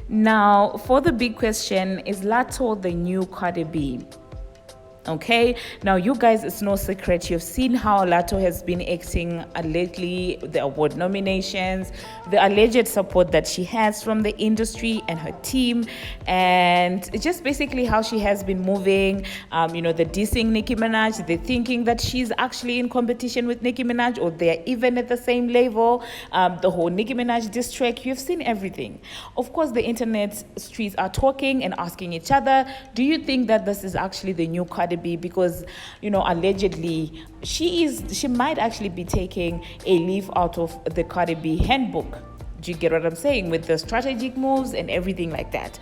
Now, for the big question, is Latto the new Cardi B? Okay, now you guys, it's no secret, you've seen how Latto has been acting lately, the award nominations, the alleged support that she has from the industry and her team, and just basically how she has been moving. The dissing Nicki Minaj, the thinking that she's actually in competition with Nicki Minaj or they're even at the same level. The whole Nicki Minaj diss track, you've seen everything. Of course, the internet streets are talking and asking each other, do you think that this is actually the new Cardi B? Because allegedly she might actually be taking a leaf out of the Cardi B handbook. Do you get what I'm saying? With the strategic moves and everything like that.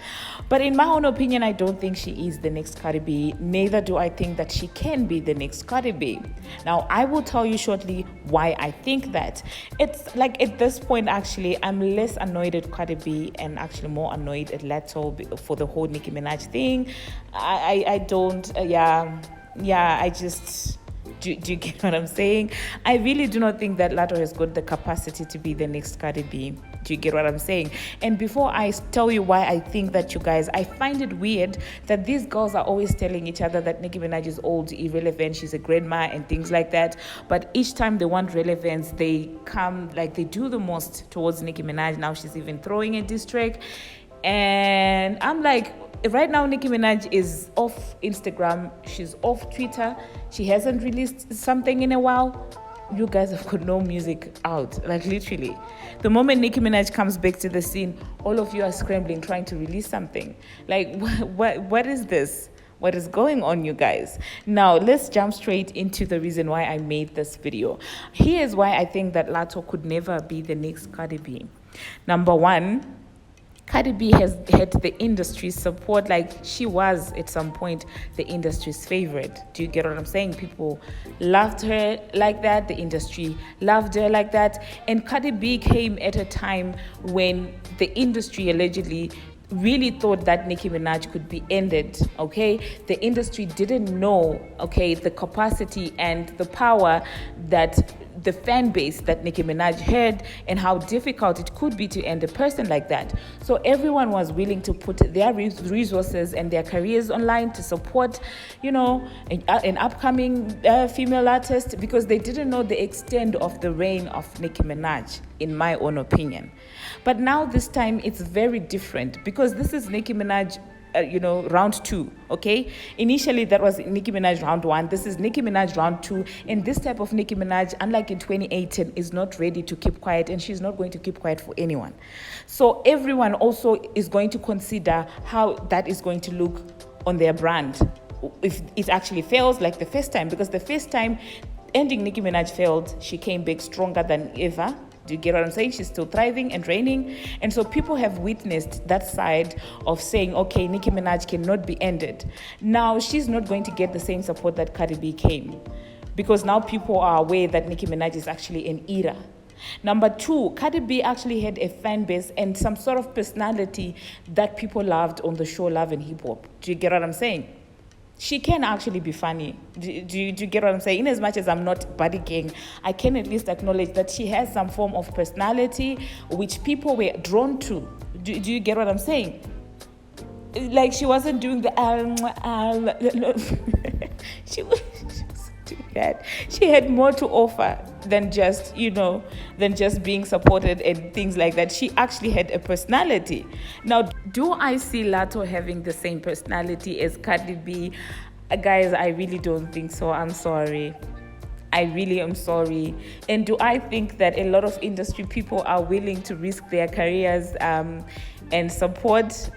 But in my own opinion, I don't think she is the next Cardi B. Neither do I think that she can be the next Cardi B. Now, I will tell you shortly why I think that. It's like at this point, actually, I'm less annoyed at Cardi B and actually more annoyed at Latto for the whole Nicki Minaj thing. I don't, I just... Do you get what I'm saying? I really do not think that Latto has got the capacity to be the next Cardi B. Do you get what I'm saying? And before I tell you why I think that, you guys, I find it weird that these girls are always telling each other that Nicki Minaj is old, irrelevant, she's a grandma and things like that. But each time they want relevance, they come, like, they do the most towards Nicki Minaj. Now she's even throwing a diss track. And I'm like, right now Nicki Minaj is off Instagram, she's off Twitter, she hasn't released something in a while. You guys have got no music out, like literally. The moment Nicki Minaj comes back to the scene, all of you are scrambling trying to release something. Like, what is this? What is going on, you guys? Now, let's jump straight into the reason why I made this video. Here's why I think that Latto could never be the next Cardi B. Number one, Cardi B has had the industry's support. Like, she was at some point the industry's favorite. Do you get what I'm saying? People loved her like that. The industry loved her like that. And Cardi B came at a time when the industry allegedly really thought that Nicki Minaj could be ended, okay? The industry didn't know, okay, the capacity and the power that the fan base that Nicki Minaj had and how difficult it could be to end a person like that. So everyone was willing to put their resources and their careers online to support, an upcoming female artist, because they didn't know the extent of the reign of Nicki Minaj, in my own opinion. But now this time it's very different, because this is Nicki Minaj round two, okay? Initially, that was Nicki Minaj round one. This is Nicki Minaj round two. And this type of Nicki Minaj, unlike in 2018, is not ready to keep quiet, and she's not going to keep quiet for anyone. So everyone also is going to consider how that is going to look on their brand if it actually fails like the first time. Because the first time ending Nicki Minaj failed, she came back stronger than ever. Do you get what I'm saying? She's still thriving and reigning. And so people have witnessed that side of saying, okay, Nicki Minaj cannot be ended. Now, she's not going to get the same support that Cardi B came, because now people are aware that Nicki Minaj is actually an era. Number two, Cardi B actually had a fan base and some sort of personality that people loved on the show Love and Hip Hop. Do you get what I'm saying? She can actually be funny. Do you get what I'm saying? In as much as I'm not body gang, I can at least acknowledge that she has some form of personality which people were drawn to. Do you get what I'm saying? Like, she wasn't doing the she wasn't doing that. She had more to offer than just being supported and things like that. She actually had a personality. Now, do I see Latto having the same personality as Cardi B? Guys, I really don't think so. I'm sorry. I really am sorry. And do I think that a lot of industry people are willing to risk their careers and support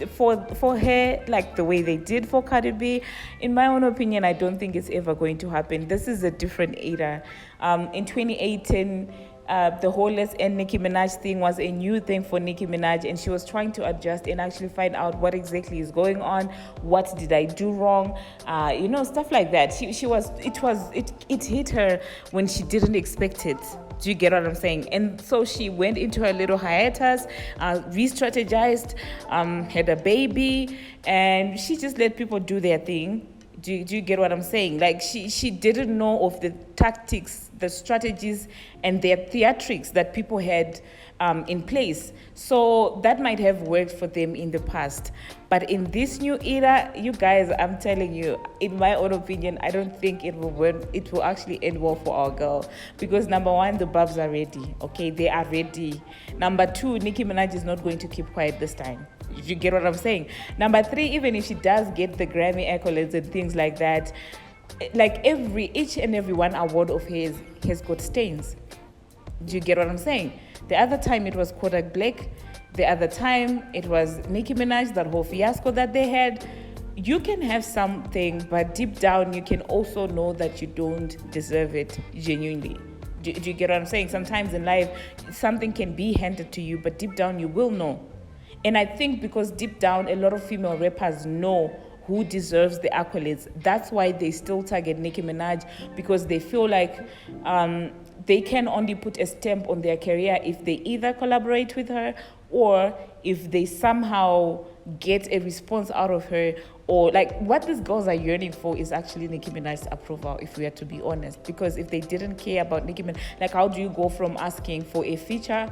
for her like the way they did for Cardi B? In my own opinion, I don't think it's ever going to happen. This is a different era. In 2018, the whole Let's End Nicki Minaj thing was a new thing for Nicki Minaj, and she was trying to adjust and actually find out what exactly is going on. What did I do wrong? Stuff like that. It hit her when she didn't expect it. Do you get what I'm saying? And so she went into her little hiatus, re-strategized, had a baby, and she just let people do their thing. Do you get what I'm saying? Like she didn't know of the tactics, the strategies, and their theatrics that people had in place. So that might have worked for them in the past. But in this new era, you guys, I'm telling you, in my own opinion, I don't think it will work. It will actually end well for our girl. Because number one, the Barbz are ready. Okay, they are ready. Number two, Nicki Minaj is not going to keep quiet this time. You get what I'm saying? Number three, even if she does get the Grammy accolades and things like that, like each and every one award of his has got stains. Do you get what I'm saying? The other time it was Kodak Black. The other time it was Nicki Minaj, that whole fiasco that they had. You can have something, but deep down you can also know that you don't deserve it genuinely. Do you get what I'm saying? Sometimes in life, something can be handed to you, but deep down you will know. And I think because deep down, a lot of female rappers know who deserves the accolades. That's why they still target Nicki Minaj, because they feel like they can only put a stamp on their career if they either collaborate with her or if they somehow get a response out of her, or like what these girls are yearning for is actually Nicki Minaj's approval, if we are to be honest. Because if they didn't care about Nicki Minaj, like how do you go from asking for a feature,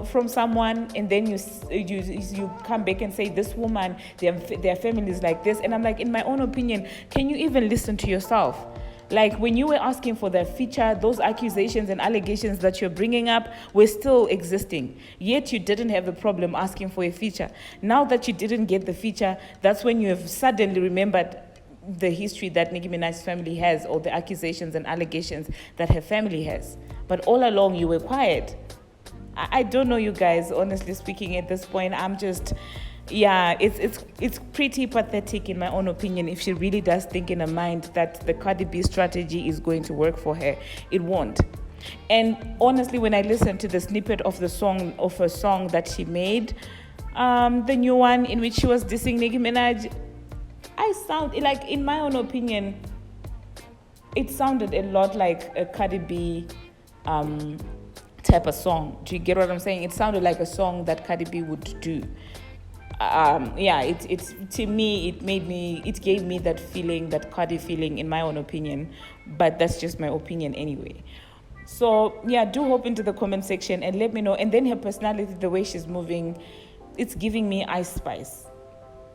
from someone, and then you come back and say this woman, their family is like this, and I'm like, in my own opinion, can you even listen to yourself? Like when you were asking for that feature, those accusations and allegations that you're bringing up were still existing, yet you didn't have a problem asking for a feature. Now that you didn't get the feature, that's when you have suddenly remembered the history that Nicki Minaj's family has, or the accusations and allegations that her family has. But all along you were quiet. I don't know, you guys, honestly speaking, at this point, I'm just, it's pretty pathetic in my own opinion. If she really does think in her mind that the Cardi B strategy is going to work for her, it won't. And honestly, when I listened to the snippet of her song that she made, the new one in which she was dissing Nicki Minaj, in my own opinion, it sounded a lot like a Cardi B type of song. Do you get what I'm saying? It sounded like a song that Cardi B would do. It's to me, it gave me that feeling, that Cardi feeling, in my own opinion. But that's just my opinion anyway. So do hop into the comment section and let me know. And then her personality, the way she's moving, it's giving me Ice Spice.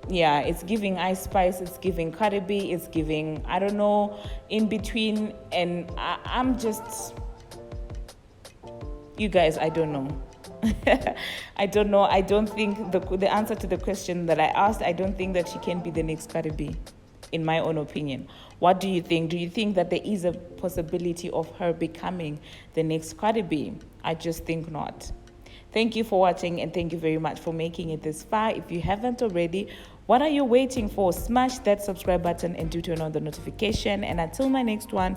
Yeah, it's giving Ice Spice, it's giving Cardi B, it's giving, I don't know, in between. And I'm just, you guys, I don't know. I don't know. I don't think the answer to the question that I asked, I don't think that she can be the next Cardi B, in my own opinion. What do you think? Do you think that there is a possibility of her becoming the next Cardi B? I just think not. Thank you for watching, and thank you very much for making it this far. If you haven't already, what are you waiting for? Smash that subscribe button and do turn on the notification. And until my next one,